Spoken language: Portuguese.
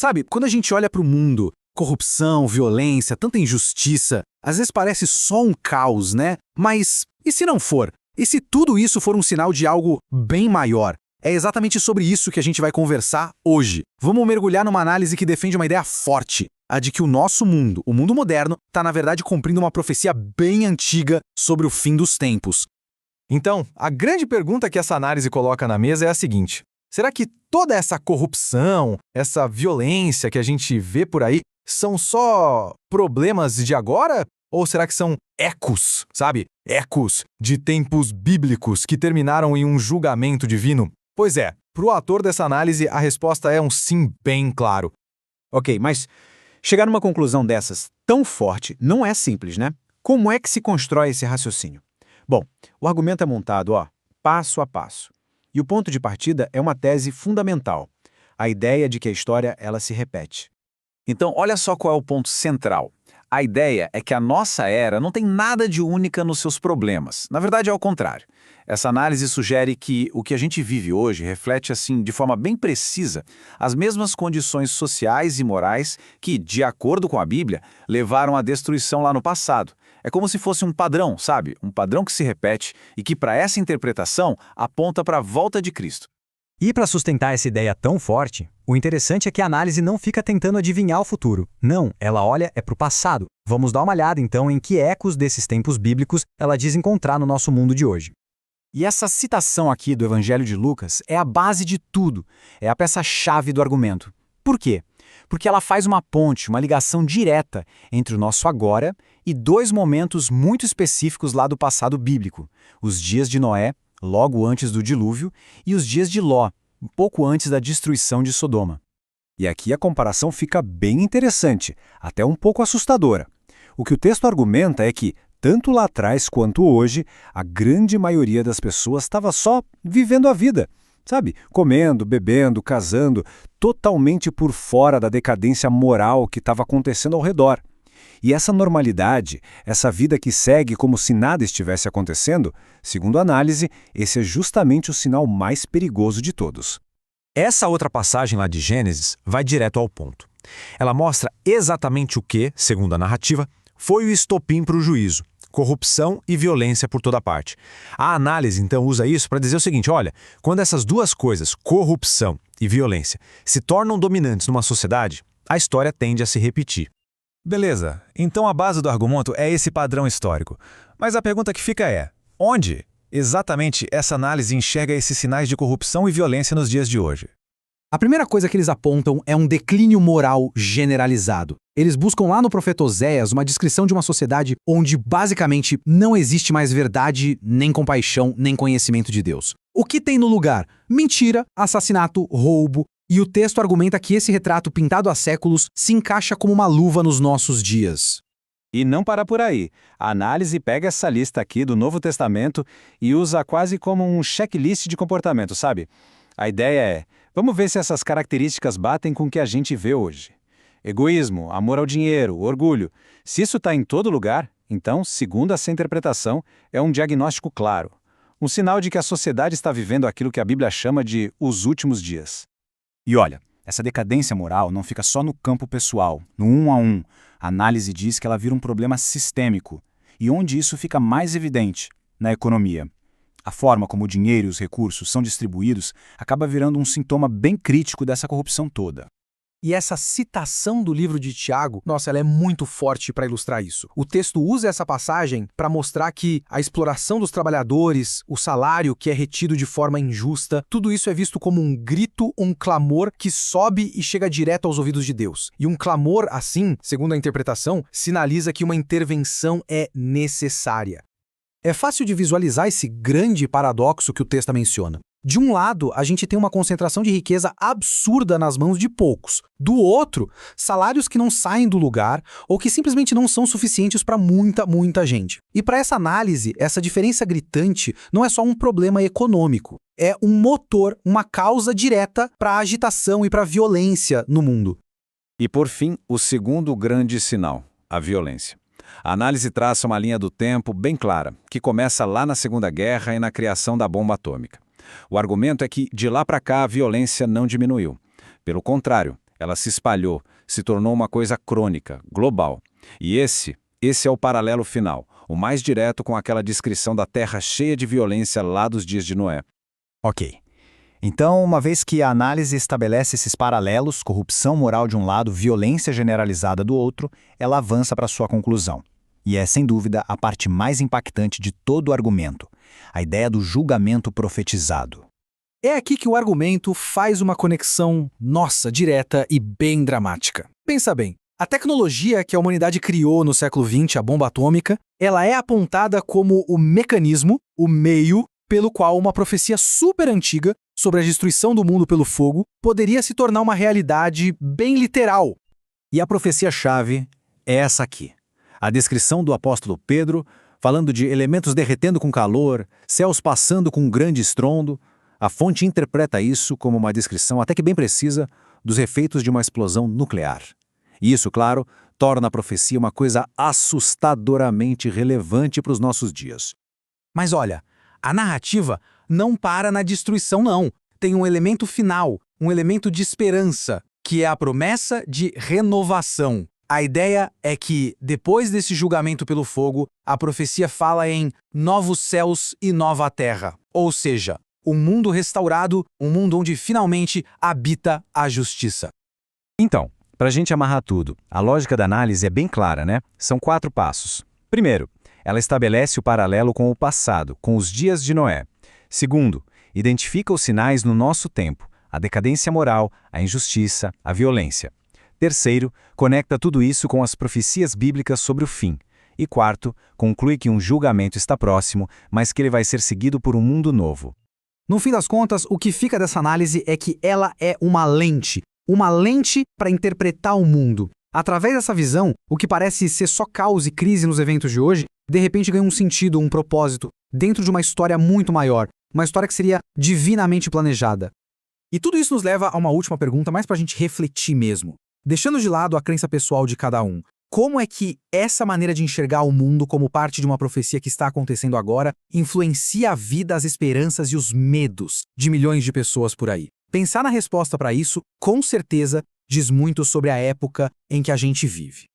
Sabe, quando a gente olha para o mundo, corrupção, violência, tanta injustiça, às vezes parece só um caos, né? Mas e se não for? E se tudo isso for um sinal de algo bem maior? É exatamente sobre isso que a gente vai conversar hoje. Vamos mergulhar numa análise que defende uma ideia forte, a de que o nosso mundo, o mundo moderno, está na verdade cumprindo uma profecia bem antiga sobre o fim dos tempos. Então, a grande pergunta que essa análise coloca na mesa é a seguinte: será que toda essa corrupção, essa violência que a gente vê por aí, são só problemas de agora? Ou será que são ecos, sabe? Ecos de tempos bíblicos que terminaram em um julgamento divino? Pois é, para o autor dessa análise, a resposta é um sim bem claro. Ok, mas chegar numa conclusão dessas tão forte não é simples, né? Como é que se constrói esse raciocínio? Bom, o argumento é montado, passo a passo. E o ponto de partida é uma tese fundamental, a ideia de que a história ela se repete. Então, olha só qual é o ponto central. A ideia é que a nossa era não tem nada de única nos seus problemas. Na verdade, é ao contrário. Essa análise sugere que o que a gente vive hoje reflete, assim, de forma bem precisa, as mesmas condições sociais e morais que, de acordo com a Bíblia, levaram à destruição lá no passado. É como se fosse um padrão, sabe? Um padrão que se repete e que, para essa interpretação, aponta para a volta de Cristo. E para sustentar essa ideia tão forte, o interessante é que a análise não fica tentando adivinhar o futuro. Não, ela olha para o passado. Vamos dar uma olhada então em que ecos desses tempos bíblicos ela diz encontrar no nosso mundo de hoje. E essa citação aqui do Evangelho de Lucas é a base de tudo, é a peça-chave do argumento. Por quê? Porque ela faz uma ponte, uma ligação direta entre o nosso agora e dois momentos muito específicos lá do passado bíblico, os dias de Noé, logo antes do dilúvio, e os dias de Ló, pouco antes da destruição de Sodoma. E aqui a comparação fica bem interessante, até um pouco assustadora. O que o texto argumenta é que, tanto lá atrás quanto hoje, a grande maioria das pessoas estava só vivendo a vida, sabe? Comendo, bebendo, casando, totalmente por fora da decadência moral que estava acontecendo ao redor. E essa normalidade, essa vida que segue como se nada estivesse acontecendo, segundo a análise, esse é justamente o sinal mais perigoso de todos. Essa outra passagem lá de Gênesis vai direto ao ponto. Ela mostra exatamente o que, segundo a narrativa, foi o estopim para o juízo: corrupção e violência por toda parte. A análise, então, usa isso para dizer o seguinte: olha, quando essas duas coisas, corrupção e violência, se tornam dominantes numa sociedade, a história tende a se repetir. Beleza, então a base do argumento é esse padrão histórico. Mas a pergunta que fica é: onde exatamente essa análise enxerga esses sinais de corrupção e violência nos dias de hoje? A primeira coisa que eles apontam é um declínio moral generalizado. Eles buscam lá no profeta Oséias uma descrição de uma sociedade onde basicamente não existe mais verdade, nem compaixão, nem conhecimento de Deus. O que tem no lugar? Mentira, assassinato, roubo. E o texto argumenta que esse retrato pintado há séculos se encaixa como uma luva nos nossos dias. E não para por aí. A análise pega essa lista aqui do Novo Testamento e usa quase como um checklist de comportamento, sabe? A ideia é: vamos ver se essas características batem com o que a gente vê hoje. Egoísmo, amor ao dinheiro, orgulho. Se isso está em todo lugar, então, segundo essa interpretação, é um diagnóstico claro. Um sinal de que a sociedade está vivendo aquilo que a Bíblia chama de os últimos dias. E olha, essa decadência moral não fica só no campo pessoal, no um a um. A análise diz que ela vira um problema sistêmico. E onde isso fica mais evidente? Na economia. A forma como o dinheiro e os recursos são distribuídos acaba virando um sintoma bem crítico dessa corrupção toda. E essa citação do livro de Tiago, nossa, ela é muito forte para ilustrar isso. O texto usa essa passagem para mostrar que a exploração dos trabalhadores, o salário que é retido de forma injusta, tudo isso é visto como um grito, um clamor que sobe e chega direto aos ouvidos de Deus. E um clamor assim, segundo a interpretação, sinaliza que uma intervenção é necessária. É fácil de visualizar esse grande paradoxo que o texto menciona. De um lado, a gente tem uma concentração de riqueza absurda nas mãos de poucos. Do outro, salários que não saem do lugar ou que simplesmente não são suficientes para muita gente. E para essa análise, essa diferença gritante não é só um problema econômico. É um motor, uma causa direta para a agitação e para a violência no mundo. E por fim, o segundo grande sinal: a violência. A análise traça uma linha do tempo bem clara, que começa lá na Segunda Guerra e na criação da bomba atômica. O argumento é que, de lá para cá, a violência não diminuiu. Pelo contrário, Ela se espalhou, se tornou uma coisa crônica, global. E esse é o paralelo final, o mais direto com aquela descrição da Terra cheia de violência lá dos dias de Noé. Ok. Então, uma vez que a análise estabelece esses paralelos, corrupção moral de um lado, violência generalizada do outro, ela avança para sua conclusão. E é, sem dúvida, a parte mais impactante de todo o argumento, a ideia do julgamento profetizado. É aqui que o argumento faz uma conexão, nossa, direta e bem dramática. Pensa bem, a tecnologia que a humanidade criou no século XX, a bomba atômica, ela é apontada como o mecanismo, o meio, pelo qual uma profecia super antiga sobre a destruição do mundo pelo fogo poderia se tornar uma realidade bem literal. E a profecia-chave é essa aqui. A descrição do apóstolo Pedro, falando de elementos derretendo com calor, céus passando com um grande estrondo. A fonte interpreta isso como uma descrição até que bem precisa dos efeitos de uma explosão nuclear. E isso, claro, torna a profecia uma coisa assustadoramente relevante para os nossos dias. Mas olha, a narrativa não para na destruição, não. Tem um elemento final, um elemento de esperança, que é a promessa de renovação. A ideia é que, depois desse julgamento pelo fogo, a profecia fala em novos céus e nova terra. Ou seja, um mundo restaurado, um mundo onde finalmente habita a justiça. Então, para a gente amarrar tudo, a lógica da análise é bem clara, né? São 4 passos. Primeiro, ela estabelece o paralelo com o passado, com os dias de Noé. Segundo, identifica os sinais no nosso tempo, a decadência moral, a injustiça, a violência. Terceiro, conecta tudo isso com as profecias bíblicas sobre o fim. E quarto, conclui que um julgamento está próximo, mas que ele vai ser seguido por um mundo novo. No fim das contas, o que fica dessa análise é que ela é uma lente para interpretar o mundo. Através dessa visão, o que parece ser só caos e crise nos eventos de hoje, de repente ganha um sentido, um propósito, dentro de uma história muito maior, uma história que seria divinamente planejada. E tudo isso nos leva a uma última pergunta, mais para a gente refletir mesmo. Deixando de lado a crença pessoal de cada um, como é que essa maneira de enxergar o mundo como parte de uma profecia que está acontecendo agora influencia a vida, as esperanças e os medos de milhões de pessoas por aí? Pensar na resposta para isso, com certeza, diz muito sobre a época em que a gente vive.